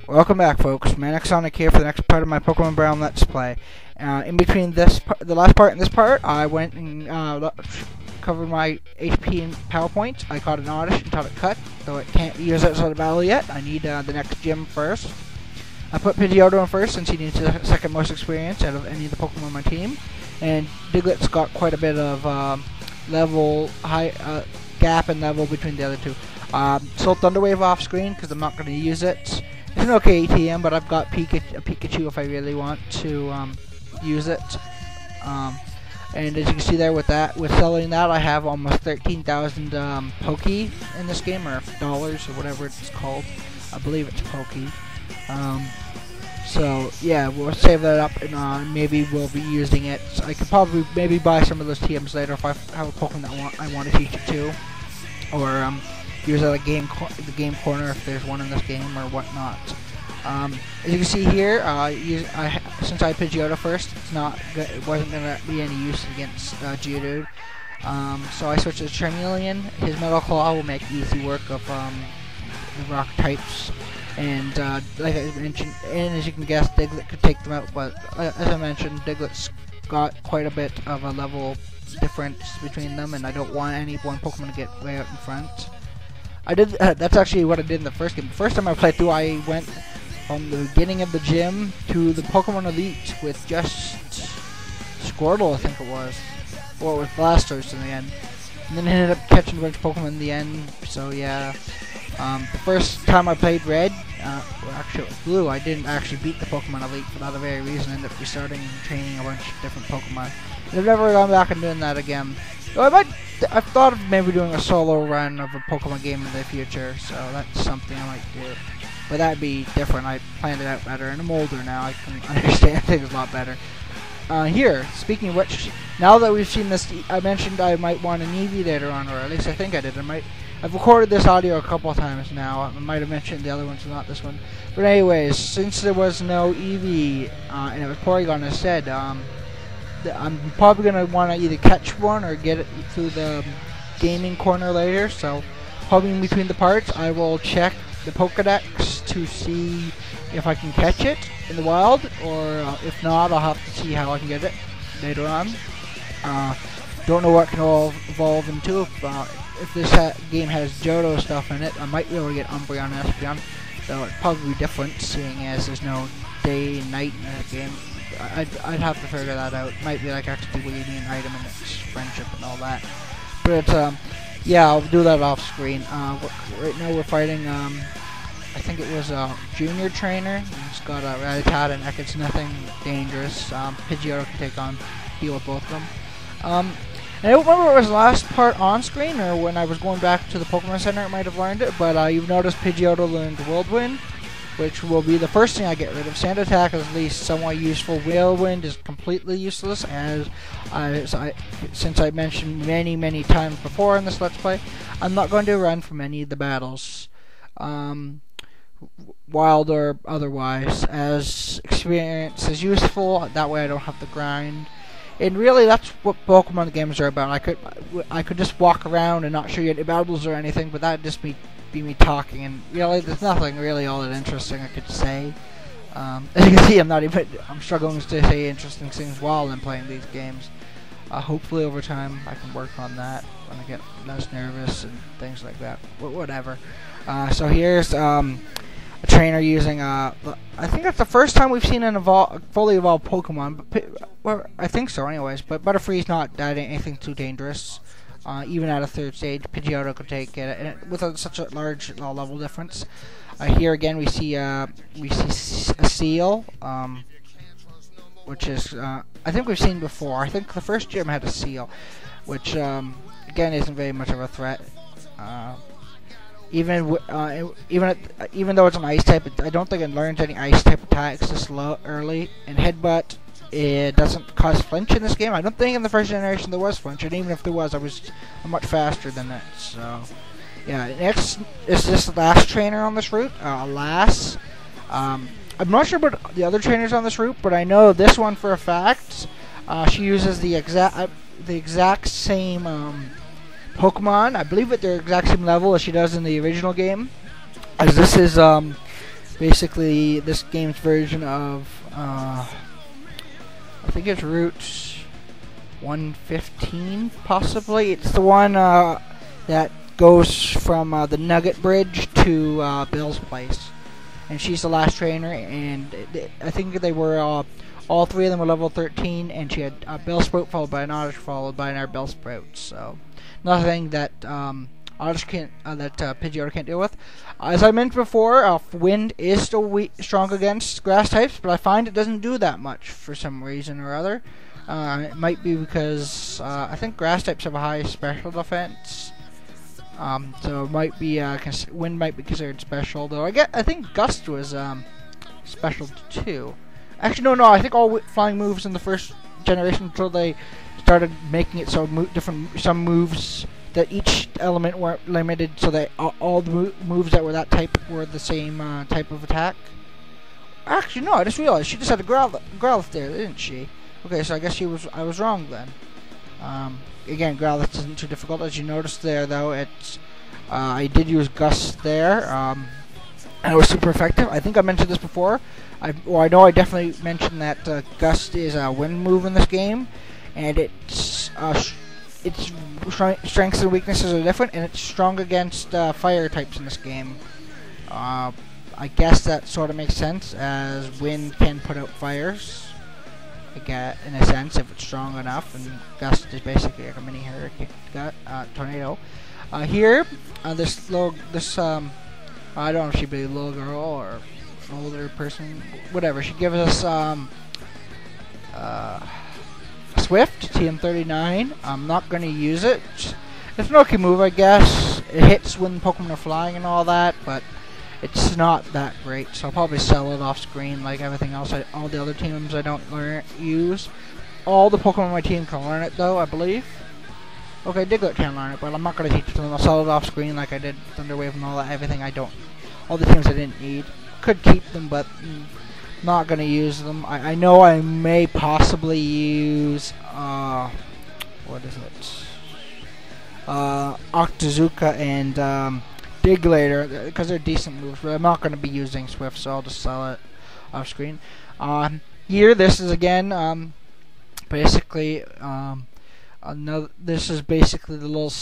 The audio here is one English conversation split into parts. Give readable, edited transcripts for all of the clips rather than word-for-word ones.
Welcome back, folks. Sonic here for the next part of my Pokemon Red ROM Let's Play. In between the last part and this part, I went and covered my HP and PowerPoint. I caught an Oddish and taught it Cut, though it can't be used outside of battle yet. I need the next gym first. I put Pidgeotto in first since he needs the second most experience out of any of the Pokemon on my team. And Diglett's got quite a bit of gap in level between the other two. Sold Thunderwave off screen because I'm not going to use it. It's an okay ATM, but I've got a Pikachu if I really want to use it. And as you can see there with selling that, I have almost 13,000 Poke in this game, or dollars, or whatever it's called. I believe it's Poke. So yeah, we'll save that up, and maybe we'll be using it. So I could probably maybe buy some of those TMs later if I have a Pokemon that I want to teach it to, or use it at the game corner if there's one in this game or whatnot. As you can see here, since I Pidgeotto first, it wasn't gonna be any use against Geodude. So I switched to Charmeleon. His Metal Claw will make easy work of the rock types. And like I mentioned, and as you can guess, Diglett could take them out. But as I mentioned, Diglett's got quite a bit of a level difference between them, and I don't want any one Pokemon to get way out in front. That's actually what I did in the first game. The first time I played through, I went from the beginning of the gym to the Pokemon Elite with just Squirtle, I think it was. Or with Blastoise in the end. And then I ended up catching a bunch of Pokemon in the end, so yeah. The first time I played Red, well, actually it was Blue, I didn't actually beat the Pokemon Elite for that very reason. I ended up restarting and training a bunch of different Pokemon. And I've never gone back and doing that again. So I've thought of maybe doing a solo run of a Pokemon game in the future, so that's something I might do. But that'd be different. I planned it out better, and I'm older now. I can understand things a lot better. Here, speaking of which, now that we've seen this, I mentioned I might want an Eevee later on, or at least I think I did. I've recorded this audio a couple of times now. I might have mentioned the other ones, not this one. But anyways, since there was no Eevee, and it was Porygon instead, I'm probably going to want to either catch one or get it through the gaming corner later. So probably in between the parts, I will check the Pokedex to see if I can catch it in the wild, or if not, I'll have to see how I can get it later on. Don't know what it can all evolve into. If this game has Johto stuff in it, I might be able to get Umbreon and Espeon, though it'd probably be different, seeing as there's no day and night in that game. I'd have to figure that out. Might be like actually waiting an item and its friendship and all that. But yeah, I'll do that off screen. Right now we're fighting I think it was a junior trainer. He's got a Rattata and it's nothing dangerous. Pidgeotto can deal with both of them. And I don't remember if it was the last part on screen or when I was going back to the Pokemon Center, it might have learned it. But you've noticed Pidgeotto learned Whirlwind, which will be the first thing I get rid of. Sand Attack is at least somewhat useful. Whirlwind is completely useless, since I mentioned many times before in this Let's Play, I'm not going to run from any of the battles, wild or otherwise, as experience is useful. That way I don't have to grind. And really, that's what Pokemon games are about. I could just walk around and not show you any battles or anything, but that'd just be me talking, and really there's nothing really all that interesting I could say. As you can see, I'm struggling to say interesting things while I'm playing these games. Hopefully over time I can work on that when I get less nervous and things like that. Whatever. So here's a trainer using I think that's the first time we've seen an fully evolved Pokemon, well, I think so anyways, but Butterfree's not anything too dangerous. Even at a third stage, Pidgeotto could take it, and with such a large level difference. Here again, we see a seal, which is I think we've seen before. I think the first gym had a seal, which again isn't very much of a threat. Even though it's an ice type, I don't think it learns any ice type attacks this early. And Headbutt, it doesn't cause flinch in this game. I don't think in the first generation there was flinch, and even if there was, I'm much faster than it. So yeah, next is this last trainer on this route, Lass. I'm not sure about the other trainers on this route, but I know this one for a fact. She uses the exact same Pokemon. I believe at their exact same level as she does in the original game, as this is basically this game's version of I think it's Route 115, possibly. It's the one that goes from the Nugget Bridge to Bill's place, and she's the last trainer. And I think they were all three of them were level 13, and she had Bellsprout followed by an Oddish followed by another Bellsprout. So nothing that Oddish can't, that Pidgeotto can't deal with. As I mentioned before, Wind is still strong against grass types, but I find it doesn't do that much for some reason or other. It might be because I think grass types have a high special defense, so it might be Wind might be considered special. Though I think Gust was special too. Actually, no. I think all flying moves in the first generation until they started making it so some moves that each element weren't limited, so that all the moves that were that type were the same type of attack. Actually, no. I just realized she just had a Growlithe there, didn't she? Okay, so I guess I was wrong then. Again, Growlithe isn't too difficult, as you noticed there, though. It's I did use Gust there, and it was super effective. I think I mentioned this before. I know I definitely mentioned that Gust is a wind move in this game, and its strengths and weaknesses are different, and it's strong against fire types in this game. I guess that sort of makes sense, as Wind can put out fires. In a sense, if it's strong enough, and Gust is basically like a mini hurricane, tornado. Here, this I don't know if she'd be a little girl or an older person, whatever. She gives us Swift, TM39. I'm not going to use it. It's an okay move, I guess. It hits when Pokemon are flying and all that, but it's not that great, so I'll probably sell it off screen like everything else. All the other teams I don't use. All the Pokemon on my team can learn it, though, I believe. Okay, Diglett can learn it, but I'm not going to teach it to them. I'll sell it off screen like I did Thunderwave and all that. Everything all the teams I didn't need. Could keep them, but not going to use them. I know I may possibly use what is it? Octazooka and Diglett, because they're decent moves, but I'm not going to be using Swift, so I'll just sell it off screen. Here, this is again basically this is basically the little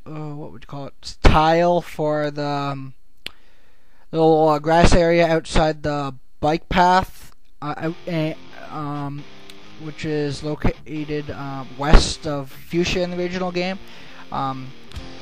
what would you call it, tile for the little grass area outside the bike path, which is located west of Fuchsia in the original game.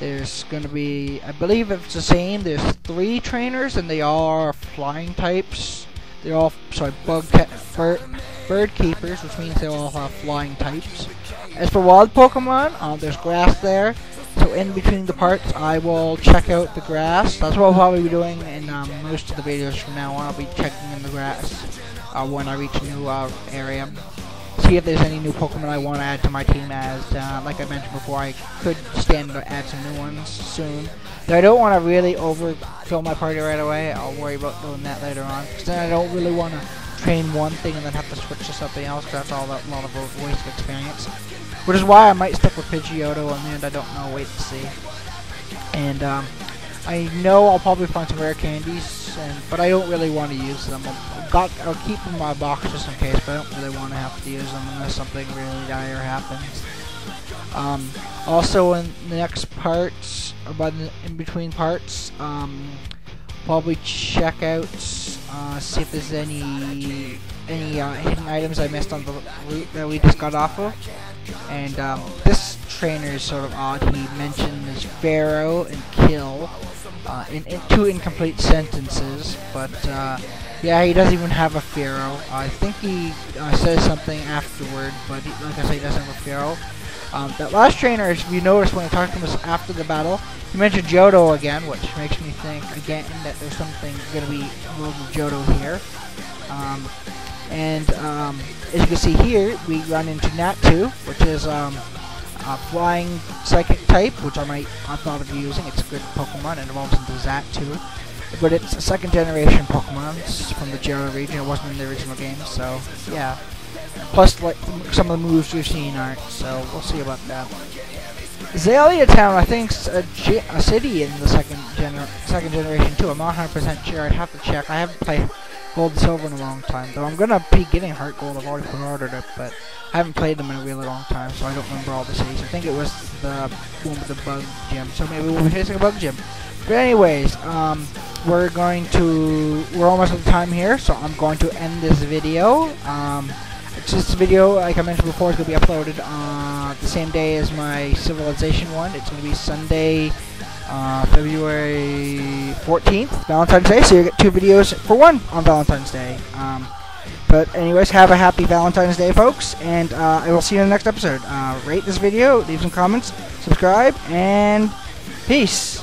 There's going to be, I believe it's the same, there's 3 trainers, and they all are flying types. They're all, bird keepers, which means they all have flying types. As for wild Pokemon, there's grass there, so in between the parts I will check out the grass. That's what I'll probably be doing in most of the videos from now on. I'll be checking in the grass when I reach a new area. See if there's any new Pokemon I want to add to my team, as like I mentioned before, I could stand to add some new ones soon. Though I don't want to really overfill my party right away. I'll worry about doing that later on, because then I don't really want to train one thing and then have to switch to something else, because that's a lot of waste of experience. Which is why I might stick with Pidgeotto in the end. I don't know, wait to see. And I know I'll probably find some rare candies, but I don't really want to use them. I'll keep them in my box just in case, but I don't really want to have to use them unless something really dire happens. Also, in the next parts, or in between parts, probably check out, see if there's any hidden items I missed on the route that we just got off of. And this trainer is sort of odd. He mentions Pharaoh and Kill in 2 incomplete sentences, but yeah, he doesn't even have a Pharaoh. I think he says something afterward, but like I say, he doesn't have a Pharaoh. That last trainer, if you notice when I talked to him after the battle, he mentioned Johto again, which makes me think again that there's something going to be involved with Johto here. As you can see here, we run into Natu, which is a flying psychic type, which I thought of using. It's a good Pokemon, and it evolves into Xatu. But it's a second generation Pokemon. It's from the Johto region. It wasn't in the original game, so yeah. Plus, like, some of the moves we've seen aren't, so we'll see about that. Azalea Town, I think, is a city in the second second generation too. I'm not 100% sure. I'd have to check. I haven't played Gold and Silver in a long time, though I'm gonna be getting Heart Gold. I've already pre-ordered it, but I haven't played them in a really long time, so I don't remember all the cities. I think it was the one with the bug gym, so maybe we'll be facing a bug gym. But anyways, we're almost out of time here, so I'm going to end this video. This video, like I mentioned before, is going to be uploaded the same day as my Civilization one. It's going to be Sunday, February 14th, Valentine's Day, so you get 2 videos for 1 on Valentine's Day. But anyways, have a happy Valentine's Day, folks, and I will see you in the next episode. Rate this video, leave some comments, subscribe, and peace.